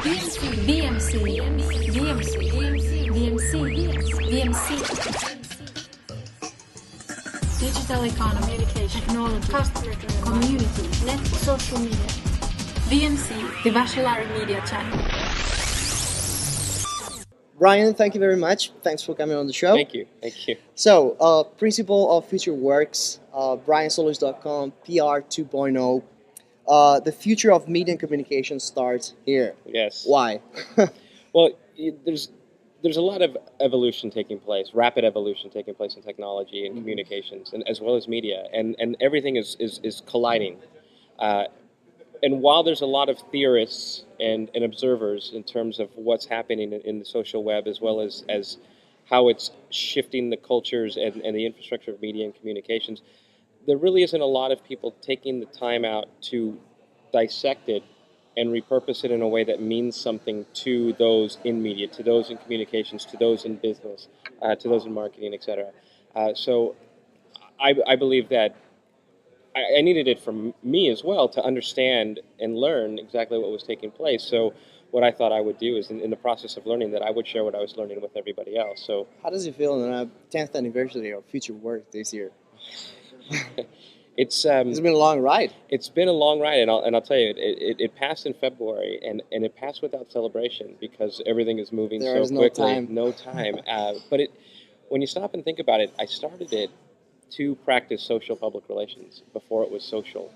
VMC, digital economy, communication, technology, customer community, network, social media. VMC, the Vascellari media channel. Brian, thank you very much. Thanks for coming on the show. Thank you. Thank you. So, principle of future works, briansolis.com, PR 2.0. The future of media and communication starts here. Yes. Why? Well, there's a lot of evolution taking place, rapid evolution taking place in technology and communications, and as well as media, and everything is colliding. And while there's a lot of theorists and observers in terms of what's happening in the social web, as well as how it's shifting the cultures and the infrastructure of media and communications, there really isn't a lot of people taking the time out to dissect it and repurpose it in a way that means something to those in media, to those in communications, to those in business, to those in marketing, etc. So I believe that I needed it from me as well to understand and learn exactly what was taking place. So what I thought I would do is in the process of learning that I would share what I was learning with everybody else. So How does it feel on the 10th anniversary of Future Work this year? it's It's been a long ride. It's been a long ride, and I'll tell you, it passed in February, and it passed without celebration because everything is moving There so is no quickly. time. No time. But when you stop and think about it, I started it to practice social public relations before it was social,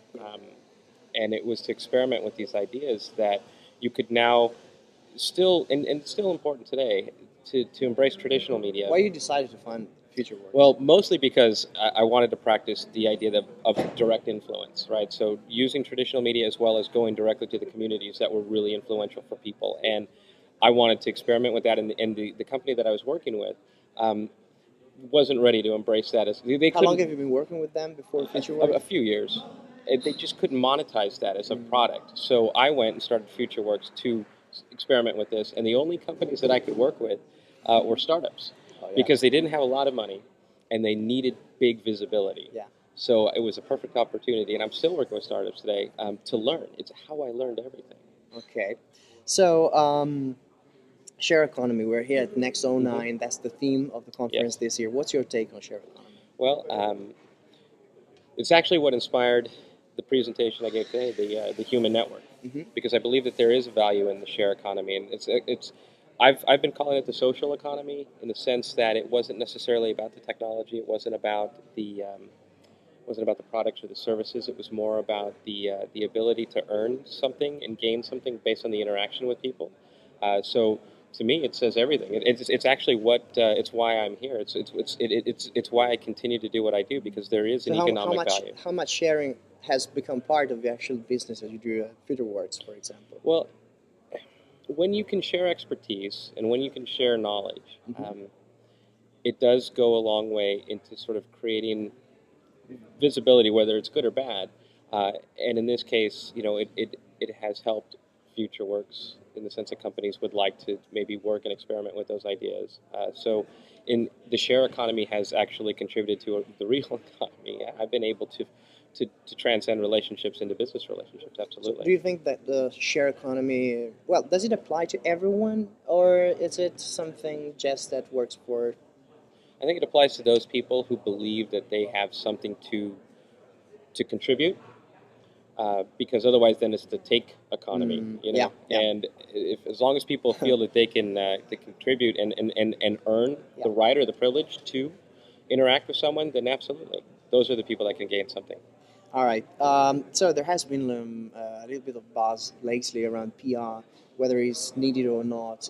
and it was to experiment with these ideas that you could now still, and it's still important today, to embrace traditional media. Why you decided to fund Future Work? Well, mostly because I wanted to practice the idea of direct influence, right? So using traditional media as well as going directly to the communities that were really influential for people. And I wanted to experiment with that, and the company that I was working with wasn't ready to embrace that. How long have you been working with them before Future Work? A few years. They just couldn't monetize that as a product. So I went and started FutureWorks to experiment with this, and the only companies that I could work with were startups. Because they didn't have a lot of money and they needed big visibility. Yeah. So it was a perfect opportunity, and I'm still working with startups today to learn. It's how I learned everything. Okay. So, share economy. We're here at Next 09. That's the theme of the conference this year. What's your take on share economy? Well, it's actually what inspired the presentation I gave today, the human network, because I believe that there is value in the share economy, and it's. I've been calling it the social economy in the sense that it wasn't necessarily about the technology. It wasn't about the products or the services. It was more about the ability to earn something and gain something based on the interaction with people. So to me, it says everything. It's actually what it's why I'm here. It's why I continue to do what I do, because there is an economic value. How much sharing has become part of the actual business as you do at FutureWorks, for example? Well, when you can share expertise and when you can share knowledge, it does go a long way into sort of creating visibility, whether it's good or bad. And in this case, it has helped FutureWorks in the sense that companies would like to maybe work and experiment with those ideas. So in the share economy has actually contributed to the real economy. I've been able to transcend relationships into business relationships, absolutely. So do you think that the share economy, well, does it apply to everyone, or is it something just that works for... I think it applies to those people who believe that they have something to contribute, because otherwise then it's the take economy, Yeah. And as long as people feel that they can contribute and earn the right or the privilege to interact with someone, then absolutely. Those are the people that can gain something. All right. So there has been a little bit of buzz lately around PR, whether it's needed or not.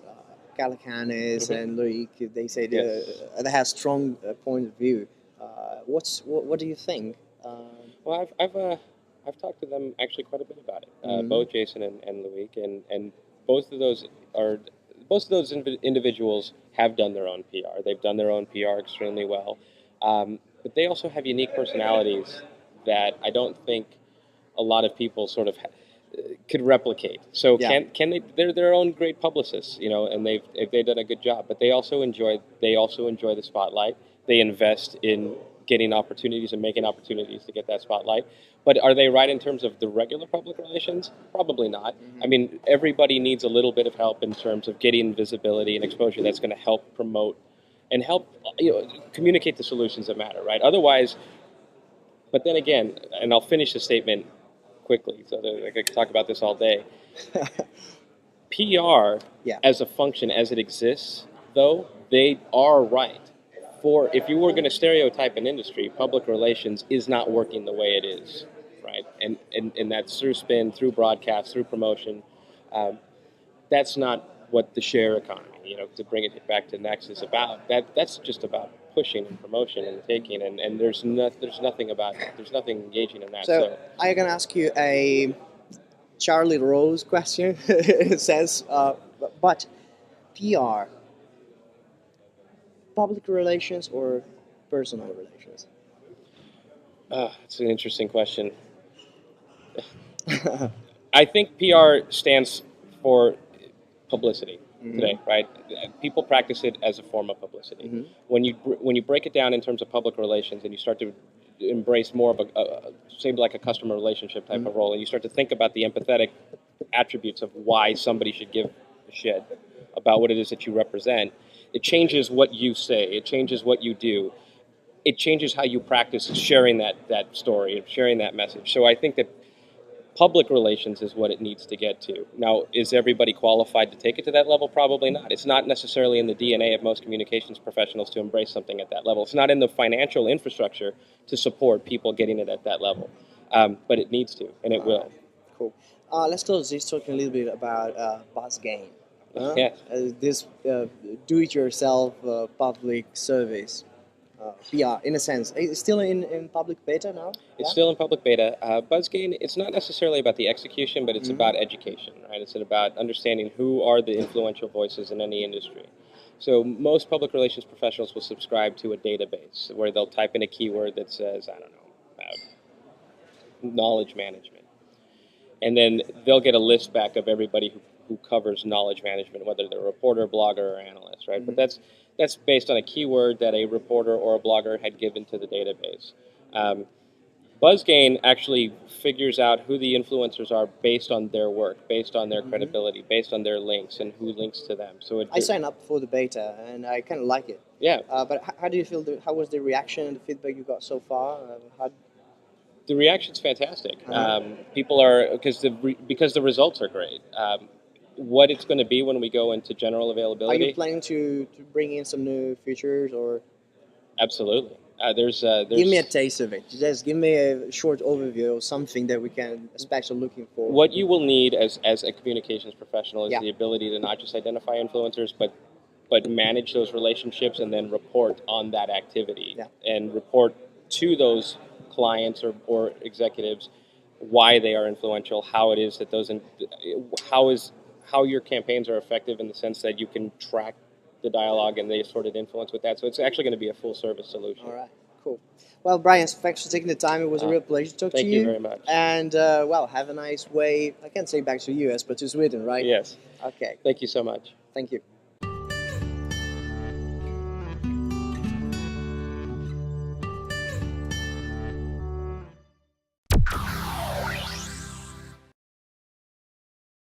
Calacanis and Loic, they say they have strong point of view. What do you think? Well, I've talked to them actually quite a bit about it. Both Jason and Loic, and both of those individuals have done their own PR. They've done their own PR extremely well. But they also have unique personalities that I don't think a lot of people sort of could replicate. So can they? They're their own great publicists, and they've done a good job. But they also enjoy the spotlight. They invest in getting opportunities and making opportunities to get that spotlight. But are they right in terms of the regular public relations? Probably not. I mean, everybody needs a little bit of help in terms of getting visibility and exposure that's going to help promote and help communicate the solutions that matter, right? Otherwise, but then again, and I'll finish the statement quickly so that I could talk about this all day. PR as a function, as it exists, though, they are right. If you were going to stereotype an industry, public relations is not working the way it is, right? And that's through spin, through broadcast, through promotion. That's not what the share economy, to bring it back to Next, is about. That's just about pushing and promotion and taking, and there's nothing engaging in that. So I'm gonna ask you a Charlie Rose question. It says, but PR, public relations or personal relations? It's an interesting question. I think PR stands for publicity today, right? People practice it as a form of publicity. When you break it down in terms of public relations and you start to embrace more of say like a customer relationship type of role, and you start to think about the empathetic attributes of why somebody should give a shit about what it is that you represent, it changes what you say, it changes what you do, it changes how you practice sharing that story, sharing that message. So I think that public relations is what it needs to get to. Now, is everybody qualified to take it to that level? Probably not. It's not necessarily in the DNA of most communications professionals to embrace something at that level. It's not in the financial infrastructure to support people getting it at that level. But it needs to, and it will. Cool. Let's close this talking a little bit about Vascellari. Yes. This do-it-yourself public service. PR, in a sense. It's still in public beta now? It's still in public beta. BuzzGain, it's not necessarily about the execution, but it's about education, right? It's about understanding who are the influential voices in any industry. So most public relations professionals will subscribe to a database where they'll type in a keyword that says, I don't know, knowledge management. And then they'll get a list back of everybody who covers knowledge management, whether they're a reporter, blogger, or analyst, right? But that's based on a keyword that a reporter or a blogger had given to the database. BuzzGain actually figures out who the influencers are based on their work, based on their credibility, based on their links, and who links to them. So I signed up for the beta, and I kind of like it. Yeah. But how do you feel? How was the reaction and the feedback you got so far? The reaction's fantastic. People are because the results are great. What it's going to be when we go into general availability. Are you planning to bring in some new features or? Absolutely. There's give me a taste of it. Just give me a short overview of something that we can especially looking for. What you will need as a communications professional is the ability to not just identify influencers, but manage those relationships and then report on that activity and report to those clients or executives why they are influential, how it is that how your campaigns are effective in the sense that you can track the dialogue and the assorted influence with that. So it's actually going to be a full service solution. All right, cool. Well, Brian, thanks for taking the time. It was a real pleasure to talk to you. Thank you very much. And, well, have a nice way. I can't say back to the US, but to Sweden, right? Yes. Okay. Thank you so much. Thank you.